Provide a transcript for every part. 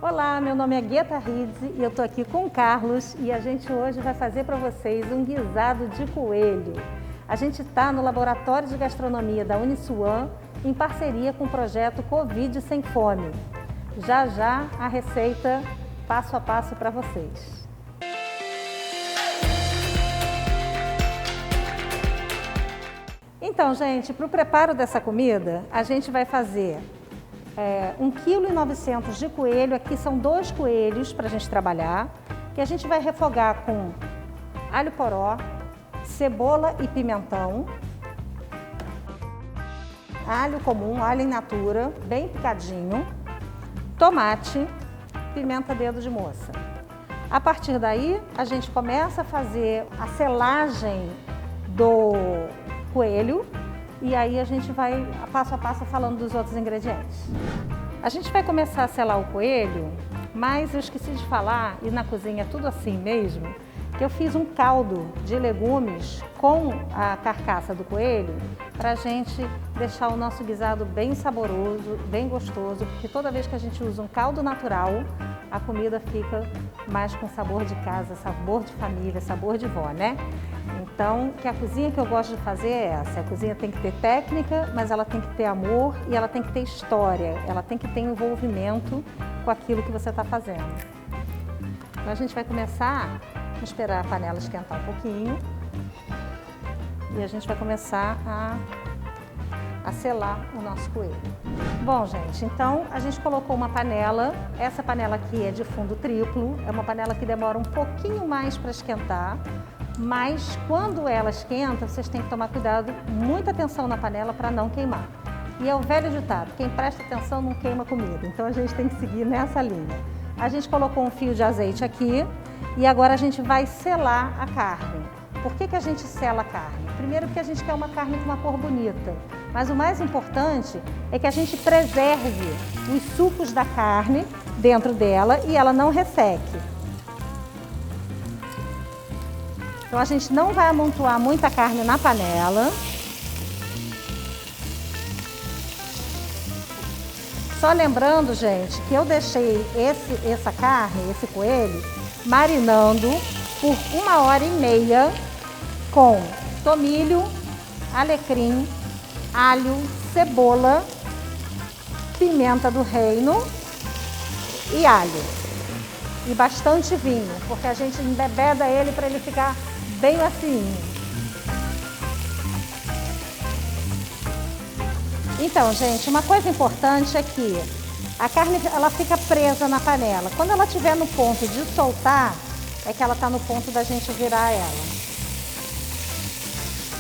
Olá, meu nome é Gueta Ridze e eu estou aqui com o Carlos e a gente hoje vai fazer para vocês um guisado de coelho. A gente está no Laboratório de Gastronomia da Uniswan em parceria com o projeto Covid Sem Fome. Já já a receita passo a passo para vocês. Então, gente, para o preparo dessa comida, a gente vai fazer 1,9 kg de coelho. Aqui são 2 coelhos para a gente trabalhar, que a gente vai refogar com alho poró, cebola e pimentão, alho comum, alho in natura, bem picadinho, tomate, pimenta dedo de moça. A partir daí, a gente começa a fazer a selagem do coelho e aí a gente vai passo a passo falando dos outros ingredientes. A gente vai começar a selar o coelho, mas eu esqueci de falar, e na cozinha é tudo assim mesmo, que eu fiz um caldo de legumes com a carcaça do coelho para a gente deixar o nosso guisado bem saboroso, bem gostoso, porque toda vez que a gente usa um caldo natural, a comida fica mais com sabor de casa, sabor de família, sabor de vó, né? Então, que a cozinha que eu gosto de fazer é essa. A cozinha tem que ter técnica, mas ela tem que ter amor e ela tem que ter história. Ela tem que ter envolvimento com aquilo que você está fazendo. Então, a gente vai começar a esperar a panela esquentar um pouquinho e a gente vai começar a selar o nosso coelho. Bom, gente, então a gente colocou uma panela. Essa panela aqui é de fundo triplo, é uma panela que demora um pouquinho mais para esquentar, mas quando ela esquenta, vocês têm que tomar cuidado, muita atenção na panela para não queimar. E é o velho ditado, quem presta atenção não queima comida, então a gente tem que seguir nessa linha. A gente colocou um fio de azeite aqui e agora a gente vai selar a carne. Por que a gente sela a carne? Primeiro porque a gente quer uma carne com uma cor bonita, mas o mais importante é que a gente preserve os sucos da carne dentro dela e ela não resseque. Então a gente não vai amontoar muita carne na panela. Só lembrando, gente, que eu deixei essa carne, esse coelho, marinando por 1h30 com tomilho, alecrim, alho, cebola, pimenta do reino e alho. E bastante vinho, porque a gente embebeda ele para ele ficar bem macinho. Então, gente, uma coisa importante é que a carne ela fica presa na panela. Quando ela estiver no ponto de soltar, é que ela está no ponto da gente virar ela.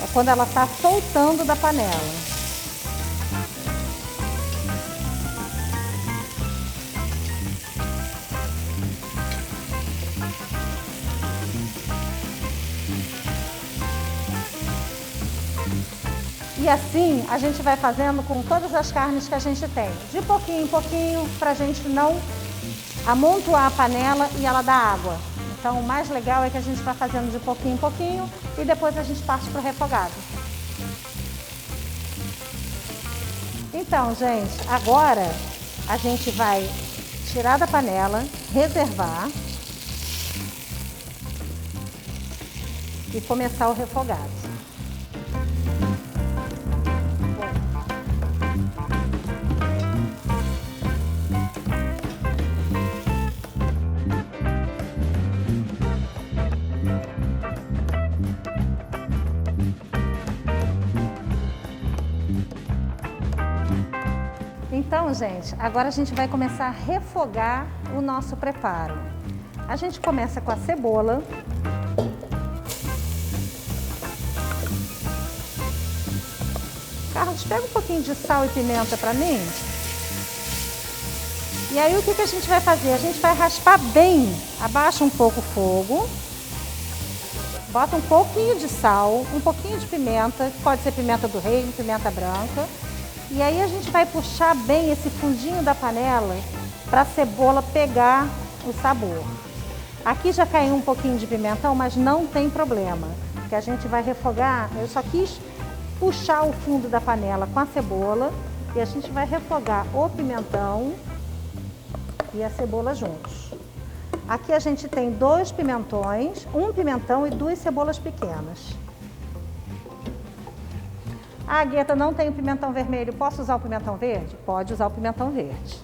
É quando ela está soltando da panela. E assim a gente vai fazendo com todas as carnes que a gente tem, de pouquinho em pouquinho, para a gente não amontoar a panela e ela dar água. Então o mais legal é que a gente vai fazendo de pouquinho em pouquinho e depois a gente parte para o refogado. Então, gente, agora a gente vai tirar da panela, reservar e começar o refogado. Então, gente, agora a gente vai começar a refogar o nosso preparo. A gente começa com a cebola. Carlos, pega um pouquinho de sal e pimenta para mim. E aí o que a gente vai fazer? A gente vai raspar bem, abaixa um pouco o fogo, bota um pouquinho de sal, um pouquinho de pimenta, pode ser pimenta do reino, pimenta branca. E aí a gente vai puxar bem esse fundinho da panela para a cebola pegar o sabor. Aqui já caiu um pouquinho de pimentão, mas não tem problema, porque a gente vai refogar. Eu só quis puxar o fundo da panela com a cebola e a gente vai refogar o pimentão e a cebola juntos. Aqui a gente tem 2 pimentões, 1 pimentão e 2 cebolas pequenas. Ah, Gueta, não tem o pimentão vermelho, posso usar o pimentão verde? Pode usar o pimentão verde.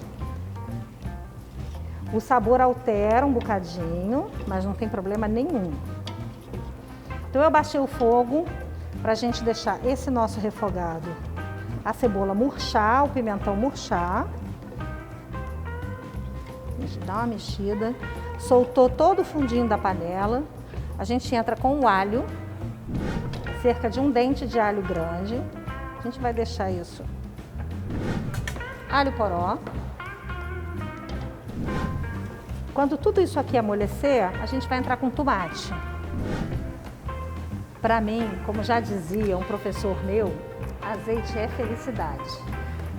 O sabor altera um bocadinho, mas não tem problema nenhum. Então eu baixei o fogo para a gente deixar esse nosso refogado, a cebola murchar, o pimentão murchar. A gente dá uma mexida, soltou todo o fundinho da panela. A gente entra com o alho, cerca de 1 dente de alho grande. A gente vai deixar isso. Alho poró. Quando tudo isso aqui amolecer, a gente vai entrar com tomate. Para mim, como já dizia um professor meu, azeite é felicidade.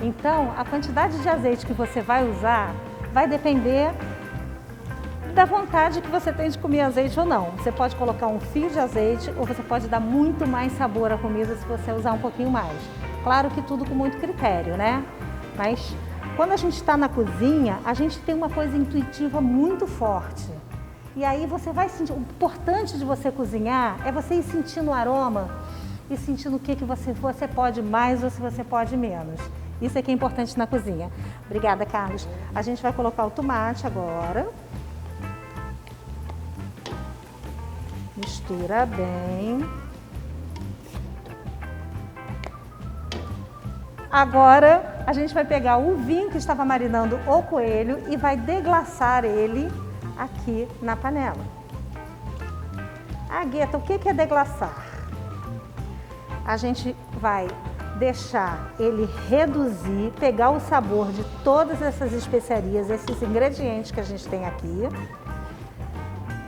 Então, a quantidade de azeite que você vai usar vai depender da vontade que você tem de comer azeite ou não. Você pode colocar um fio de azeite ou você pode dar muito mais sabor à comida se você usar um pouquinho mais. Claro que tudo com muito critério, né? Mas quando a gente está na cozinha, a gente tem uma coisa intuitiva muito forte. E aí você vai sentir, o importante de você cozinhar é você ir sentindo o aroma e sentindo o que você pode mais ou se você pode menos. Isso é que é importante na cozinha. Obrigada, Carlos. A gente vai colocar o tomate agora. Mistura bem. Agora a gente vai pegar o vinho que estava marinando o coelho e vai deglaçar ele aqui na panela. Ah, Gueta, o que é deglaçar? A gente vai deixar ele reduzir, pegar o sabor de todas essas especiarias, esses ingredientes que a gente tem aqui.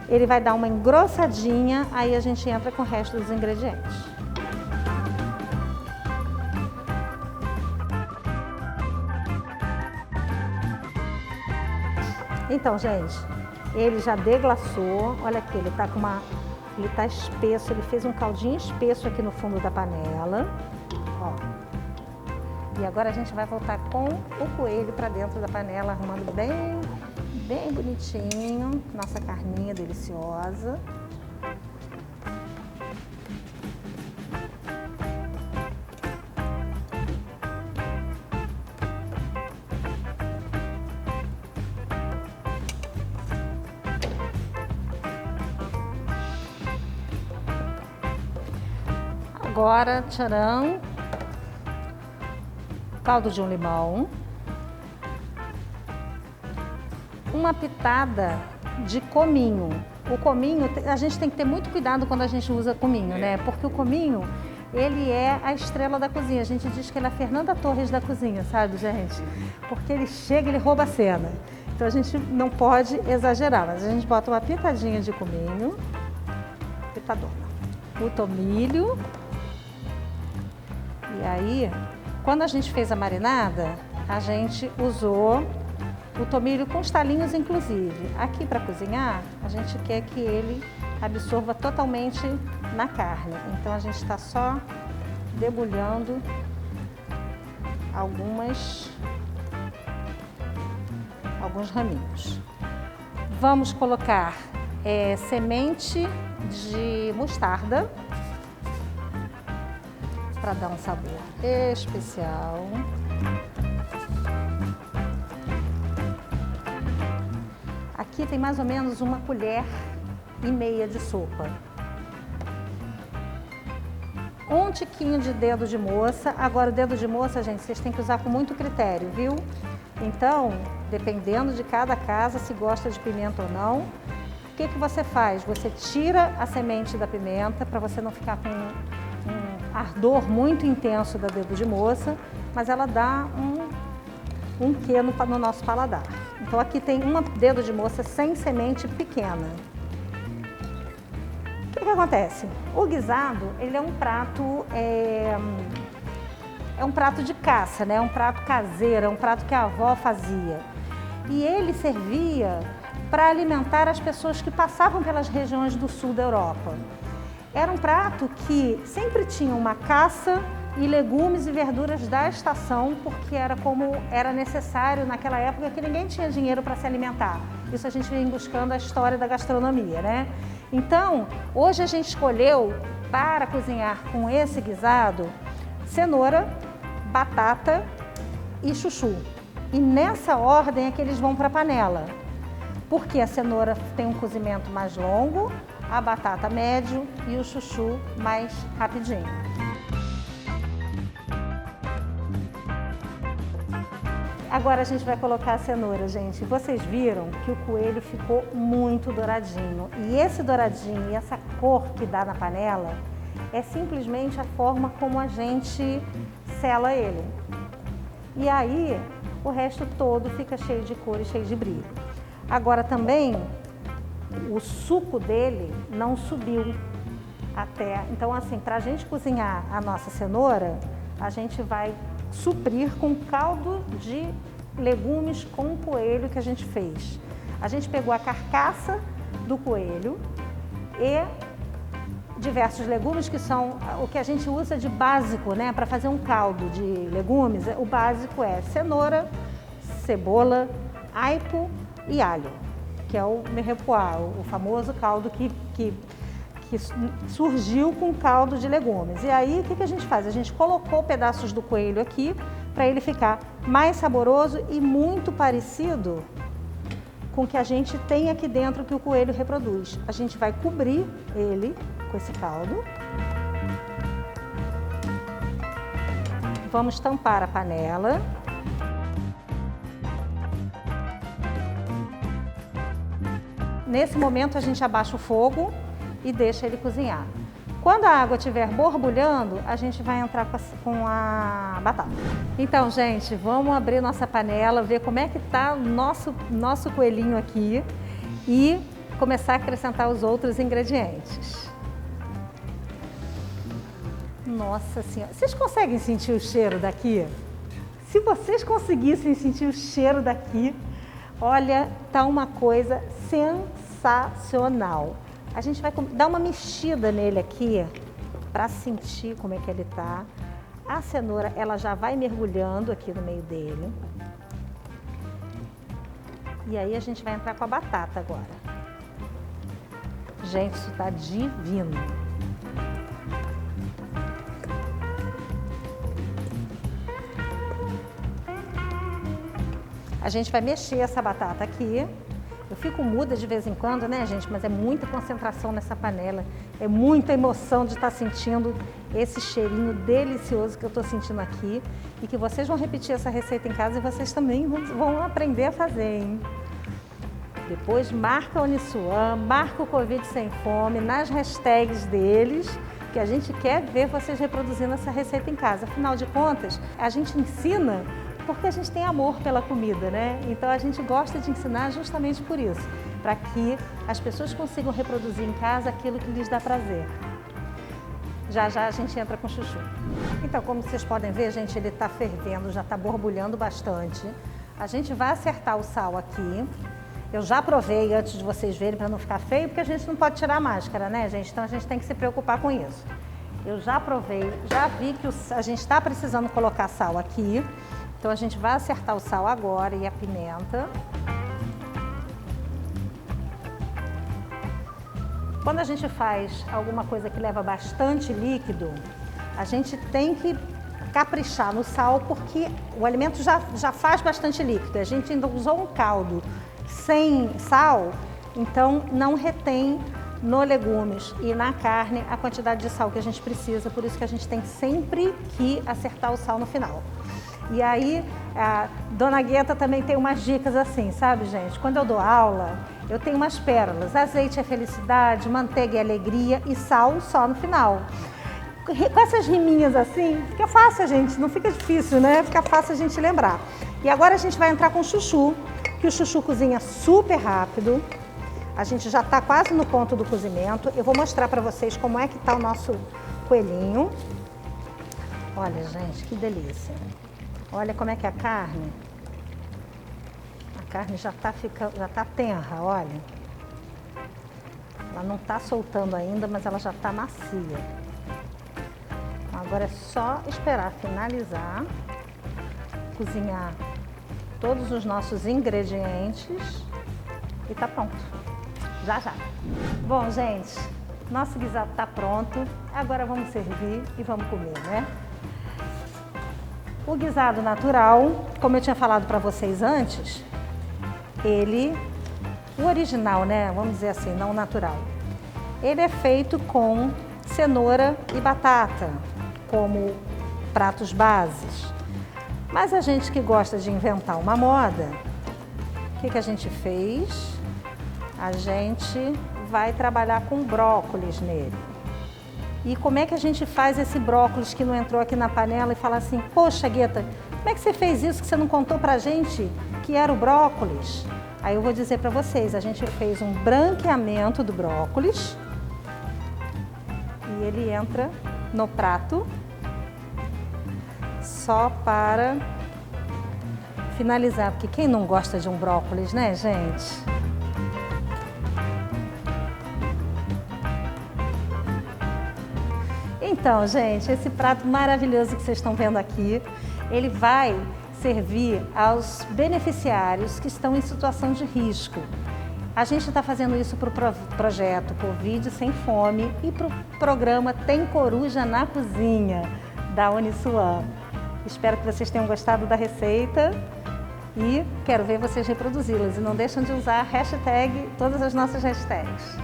Ele vai dar uma engrossadinha, aí a gente entra com o resto dos ingredientes. Então, gente, ele já deglaçou. Olha aqui, ele tá espesso, ele fez um caldinho espesso aqui no fundo da panela. Ó. E agora a gente vai voltar com o coelho para dentro da panela, arrumando bem bonitinho, nossa carninha deliciosa. Agora, tcharam, caldo de um limão, uma pitada de cominho. O cominho, a gente tem que ter muito cuidado quando a gente usa cominho, né? Porque o cominho, ele é a estrela da cozinha. A gente diz que ele é a Fernanda Torres da cozinha, sabe, gente? Porque ele chega, ele rouba a cena. Então a gente não pode exagerar, mas a gente bota uma pitadinha de cominho, pitadona, o tomilho. E aí, quando a gente fez a marinada, a gente usou o tomilho com os talinhos, inclusive. Aqui para cozinhar, a gente quer que ele absorva totalmente na carne. Então a gente está só debulhando alguns raminhos. Vamos colocar semente de mostarda para dar um sabor especial. Aqui tem mais ou menos 1,5 colher de sopa. Um tiquinho de dedo de moça. Agora o dedo de moça, gente, vocês têm que usar com muito critério, viu? Então, dependendo de cada casa, se gosta de pimenta ou não, o que você faz? Você tira a semente da pimenta para você não ficar com um ardor muito intenso da dedo de moça, mas ela dá um quê no nosso paladar. Então aqui tem uma dedo de moça sem semente pequena. O que acontece? O guisado, ele é um prato, um prato de caça, né? É um prato caseiro, é um prato que a avó fazia. E ele servia para alimentar as pessoas que passavam pelas regiões do sul da Europa. Era um prato que sempre tinha uma caça e legumes e verduras da estação, porque era como era necessário naquela época que ninguém tinha dinheiro para se alimentar. Isso a gente vem buscando a história da gastronomia, né? Então, hoje a gente escolheu para cozinhar com esse guisado cenoura, batata e chuchu. E nessa ordem é que eles vão para a panela, porque a cenoura tem um cozimento mais longo, a batata médio e o chuchu mais rapidinho. Agora a gente vai colocar a cenoura, gente. Vocês viram que o coelho ficou muito douradinho. E esse douradinho e essa cor que dá na panela é simplesmente a forma como a gente sela ele. E aí o resto todo fica cheio de cor e cheio de brilho. Agora também o suco dele não subiu até. Então assim, para a gente cozinhar a nossa cenoura, a gente vai suprir com caldo de legumes com coelho que a gente fez. A gente pegou a carcaça do coelho e diversos legumes que são o que a gente usa de básico, né, para fazer um caldo de legumes. O básico é cenoura, cebola, aipo e alho, que é o mirepoix, o famoso caldo que surgiu com caldo de legumes. E aí, o que a gente faz? A gente colocou pedaços do coelho aqui para ele ficar mais saboroso e muito parecido com o que a gente tem aqui dentro que o coelho reproduz. A gente vai cobrir ele com esse caldo. Vamos tampar a panela. Nesse momento a gente abaixa o fogo e deixa ele cozinhar. Quando a água estiver borbulhando, a gente vai entrar com a batata. Então, gente, vamos abrir nossa panela, ver como é que está o nosso coelhinho aqui e começar a acrescentar os outros ingredientes. Nossa Senhora, vocês conseguem sentir o cheiro daqui? Se vocês conseguissem sentir o cheiro daqui, olha, tá uma coisa sensacional. A gente vai dar uma mexida nele aqui para sentir como é que ele tá. A cenoura, ela já vai mergulhando aqui no meio dele. E aí a gente vai entrar com a batata agora. Gente, isso tá divino. A gente vai mexer essa batata aqui. Eu fico muda de vez em quando, né, gente? Mas é muita concentração nessa panela. É muita emoção de estar sentindo esse cheirinho delicioso que eu estou sentindo aqui. E que vocês vão repetir essa receita em casa e vocês também vão aprender a fazer, hein? Depois marca a Uniswan, marca o Covid Sem Fome nas hashtags deles, que a gente quer ver vocês reproduzindo essa receita em casa. Afinal de contas, a gente ensina porque a gente tem amor pela comida, né? Então a gente gosta de ensinar justamente por isso, para que as pessoas consigam reproduzir em casa aquilo que lhes dá prazer. Já já a gente entra com chuchu. Então, como vocês podem ver, gente, ele está fervendo, já está borbulhando bastante. A gente vai acertar o sal aqui. Eu já provei antes de vocês verem para não ficar feio, porque a gente não pode tirar a máscara, né, gente? Então a gente tem que se preocupar com isso. Eu já provei, já vi que a gente está precisando colocar sal aqui. Então a gente vai acertar o sal agora e a pimenta. Quando a gente faz alguma coisa que leva bastante líquido, a gente tem que caprichar no sal, porque o alimento já faz bastante líquido. A gente ainda usou um caldo sem sal, então não retém no legumes e na carne a quantidade de sal que a gente precisa. Por isso que a gente tem sempre que acertar o sal no final. E aí, a Dona Gueta também tem umas dicas assim, sabe, gente? Quando eu dou aula, eu tenho umas pérolas. Azeite é felicidade, manteiga é alegria e sal só no final. Com essas riminhas assim, fica fácil, gente. Não fica difícil, né? Fica fácil a gente lembrar. E agora a gente vai entrar com o chuchu, que o chuchu cozinha super rápido. A gente já está quase no ponto do cozimento. Eu vou mostrar para vocês como é que está o nosso coelhinho. Olha, gente, que delícia. Olha como é que é a carne. A carne já tá tenra, olha. Ela não está soltando ainda, mas ela já está macia. Agora é só esperar finalizar, cozinhar todos os nossos ingredientes e tá pronto. Já, já. Bom, gente, nosso guisado tá pronto. Agora vamos servir e vamos comer, né? O guisado natural, como eu tinha falado para vocês antes, o original, né? Vamos dizer assim, não o natural. Ele é feito com cenoura e batata, como pratos bases. Mas a gente que gosta de inventar uma moda, o que a gente fez? A gente vai trabalhar com brócolis nele. E como é que a gente faz esse brócolis que não entrou aqui na panela e fala assim, poxa, Gueta, como é que você fez isso que você não contou pra gente que era o brócolis? Aí eu vou dizer pra vocês, a gente fez um branqueamento do brócolis e ele entra no prato só para finalizar, porque quem não gosta de um brócolis, né, gente? Então, gente, esse prato maravilhoso que vocês estão vendo aqui, ele vai servir aos beneficiários que estão em situação de risco. A gente está fazendo isso para o projeto Covid Sem Fome e para o programa Tem Coruja na Cozinha, da Uniswan. Espero que vocês tenham gostado da receita e quero ver vocês reproduzi-las. E não deixem de usar a hashtag, todas as nossas hashtags.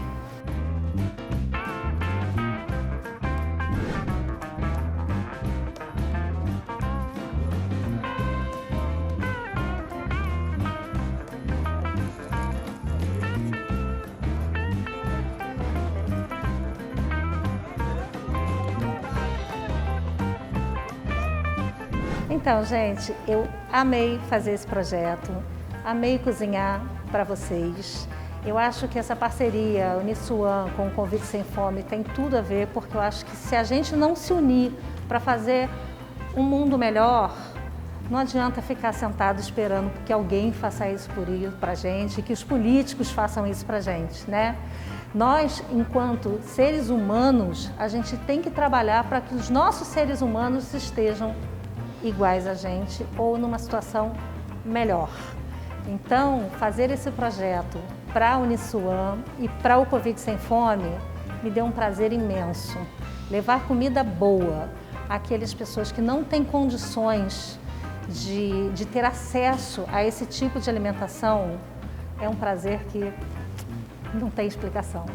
Então, gente, eu amei fazer esse projeto, amei cozinhar para vocês. Eu acho que essa parceria Uniswan com o Covid Sem Fome tem tudo a ver, porque eu acho que se a gente não se unir para fazer um mundo melhor, não adianta ficar sentado esperando que alguém faça isso para a gente, que os políticos façam isso para a gente, né? Nós, enquanto seres humanos, a gente tem que trabalhar para que os nossos seres humanos estejam iguais a gente ou numa situação melhor. Então, fazer esse projeto para a Uniswan e para o Covid Sem Fome me deu um prazer imenso. Levar comida boa àquelas pessoas que não têm condições de ter acesso a esse tipo de alimentação é um prazer que não tem explicação.